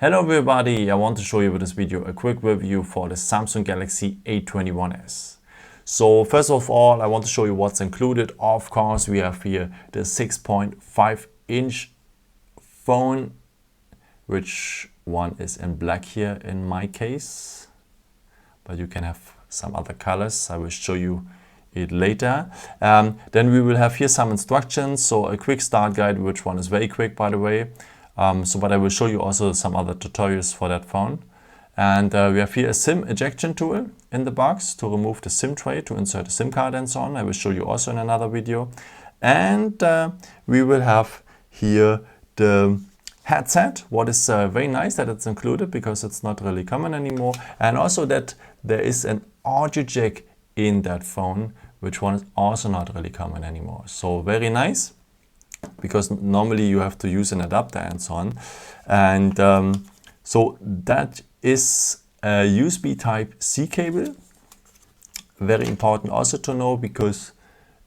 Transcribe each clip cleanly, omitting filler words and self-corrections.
Hello everybody, I want to show you with this video a quick review for the Samsung Galaxy A21s. So first of all, I want to show you what's included. Of course, we have here the 6.5-inch phone, which one is in black here in my case, but you can have some other colors. I will show you it later. Then we will have here some instructions, so a quick start guide, which one is very quick by the way. But I will show you also some other tutorials for that phone. And we have here a SIM ejection tool in the box to remove the SIM tray, to insert a SIM card and so on. I will show you also in another video. And we will have here the headset, what is very nice that it's included because it's not really common anymore. And also that there is an audio jack in that phone, which one is also not really common anymore. So very nice, because normally you have to use an adapter and so on. And so that is a USB Type-C cable. Very important also to know, because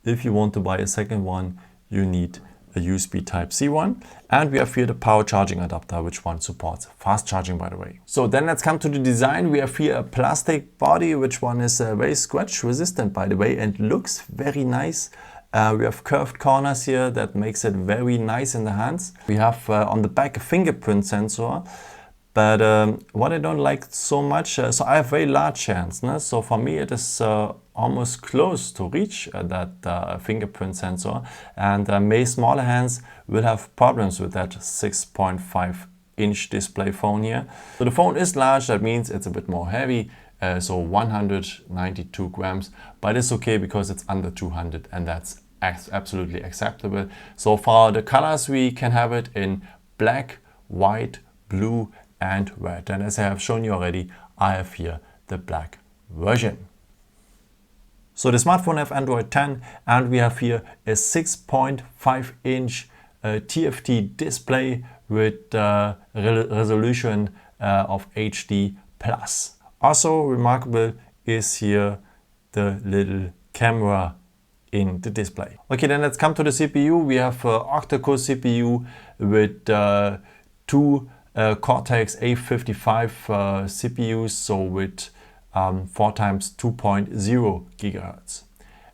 if you want to buy a second one, you need a USB Type-C one. And we have here the power charging adapter, which one supports fast charging, by the way. So then let's come to the design. We have here a plastic body, which one is very scratch resistant, by the way, and looks very nice. We have curved corners here that makes it very nice in the hands. We have on the back a fingerprint sensor, but what I don't like so much, so I have very large hands, so for me it is almost close to reach that fingerprint sensor, and my smaller hands will have problems with that 6.5-inch display phone here. So the phone is large, that means it's a bit more heavy. So 192 grams, but it's okay because it's under 200, and that's absolutely acceptable. So for the colors, we can have it in black, white, blue and red. And as I have shown you already, I have here the black version. So the smartphone has Android 10, and we have here a 6.5-inch TFT display with resolution of HD+. Also remarkable is here the little camera in the display. Okay, then let's come to the CPU. We have Octa-Core CPU with two Cortex A55 CPUs, so with 4 times 2.0 gigahertz.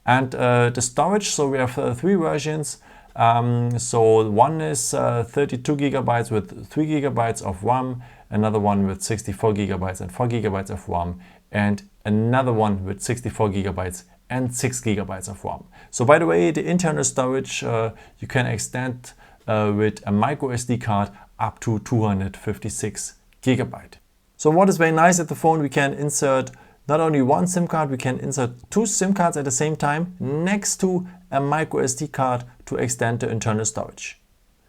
And the storage, so we have 3 versions. So one is 32 gigabytes with 3 gigabytes of RAM, another one with 64 gigabytes and 4 gigabytes of RAM, and another one with 64 gigabytes and 6 gigabytes of RAM. So by the way, the internal storage you can extend with a microSD card up to 256 gigabyte. So what is very nice at the phone, we can insert not only one SIM card, we can insert 2 SIM cards at the same time next to a microSD card to extend the internal storage.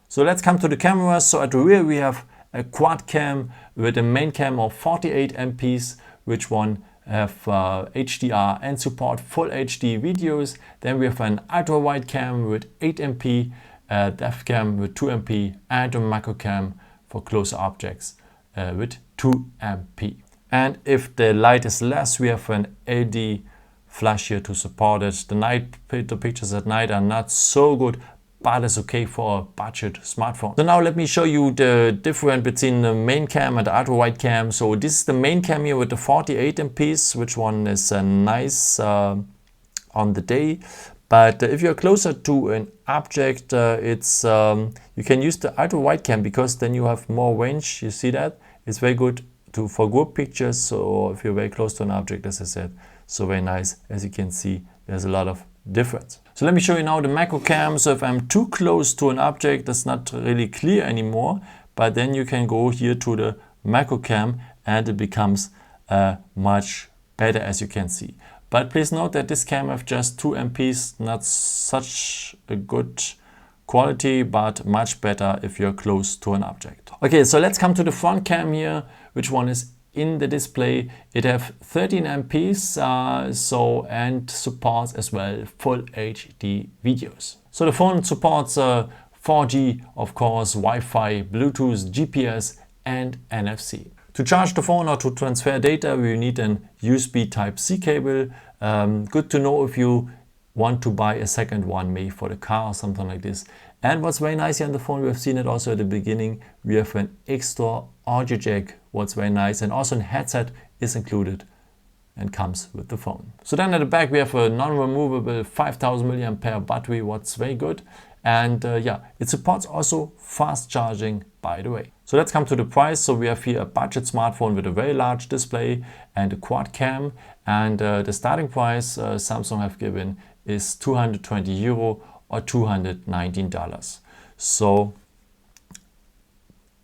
So let's come to the cameras. So at the rear we have a quad cam with a main cam of 48 MPs, which one have HDR and support full HD videos. Then we have an ultra wide cam with 8 MP, depth cam with 2 MP, and a macro cam for closer objects with 2 MP. And if the light is less, we have an LED flash here to support it. The pictures at night are not so good, but it's okay for a budget smartphone. So now let me show you the difference between the main cam and the ultra wide cam. So this is the main cam here with the 48 MPs, which one is nice on the day. But if you're closer to an object, you can use the ultra wide cam, because then you have more range. You see that? It's very good for group pictures. So if you're very close to an object, as I said, so very nice. As you can see, there's a lot of difference. So let me show you now the macro cam. So if I'm too close to an object, that's not really clear anymore, but then you can go here to the macro cam and it becomes much better, as you can see. But please note that this cam has just 2 MPs, not such a good quality, but much better if you're close to an object. Okay, so let's come to the front cam here, which one is in the display. It have 13 MPs, and supports as well full HD videos. So the phone supports 4G, of course, Wi-Fi, Bluetooth, GPS and NFC. To charge the phone or to transfer data, we need an USB Type-C cable. Good to know if you want to buy a second one, maybe for the car or something like this. And what's very nice here on the phone, we have seen it also at the beginning, we have an extra audio jack, what's very nice, and also a headset is included and comes with the phone. So then at the back we have a non-removable 5000 mAh battery, what's very good. And yeah, it supports also fast charging, by the way. So let's come to the price. So we have here a budget smartphone with a very large display and a quad cam. And the starting price Samsung have given is €220 or $219. So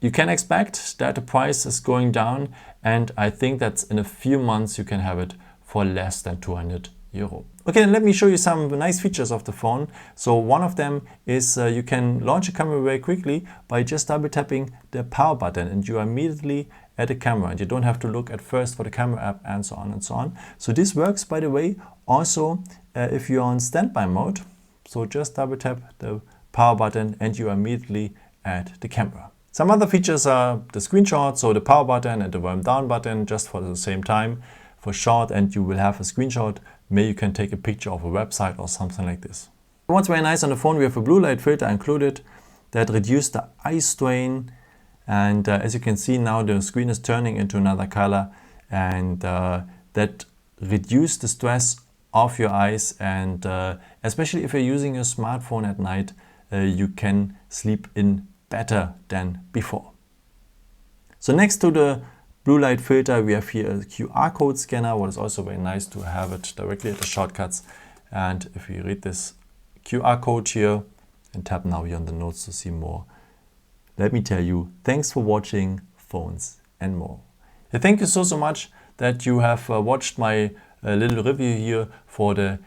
you can expect that the price is going down, and I think that in a few months you can have it for less than €200. Okay, and let me show you some nice features of the phone. So one of them is you can launch a camera very quickly by just double tapping the power button, and you are immediately at the camera, and you don't have to look at first for the camera app and so on and so on. So this works, by the way, also if you're on standby mode. So just double tap the power button and you are immediately at the camera. Some other features are the screenshot, so the power button and the volume down button just for the same time for short, and you will have a screenshot. Maybe you can take a picture of a website or something like this. What's very nice on the phone, we have a blue light filter included that reduces the eye strain, and as you can see now the screen is turning into another color, and that reduces the stress of your eyes, and especially if you're using your smartphone at night, you can sleep in better than before. So next to the blue light filter, we have here a QR code scanner, what is also very nice to have it directly at the shortcuts. And if you read this QR code here and tap now here on the notes to see more, let me tell you, thanks for watching Phones and More. Thank you so much that you have watched my little review here for the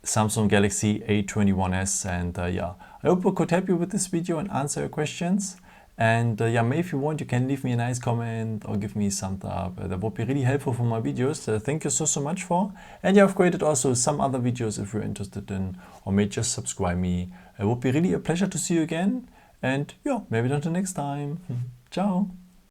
Samsung Galaxy A21s, and yeah, I hope I could help you with this video and answer your questions. And yeah, maybe if you want, you can leave me a nice comment or give me some thumbs up. That would be really helpful for my videos. Thank you so much for. And yeah, I've created also some other videos if you're interested in, or maybe just subscribe me. It would be really a pleasure to see you again. And yeah, maybe until next time. Ciao.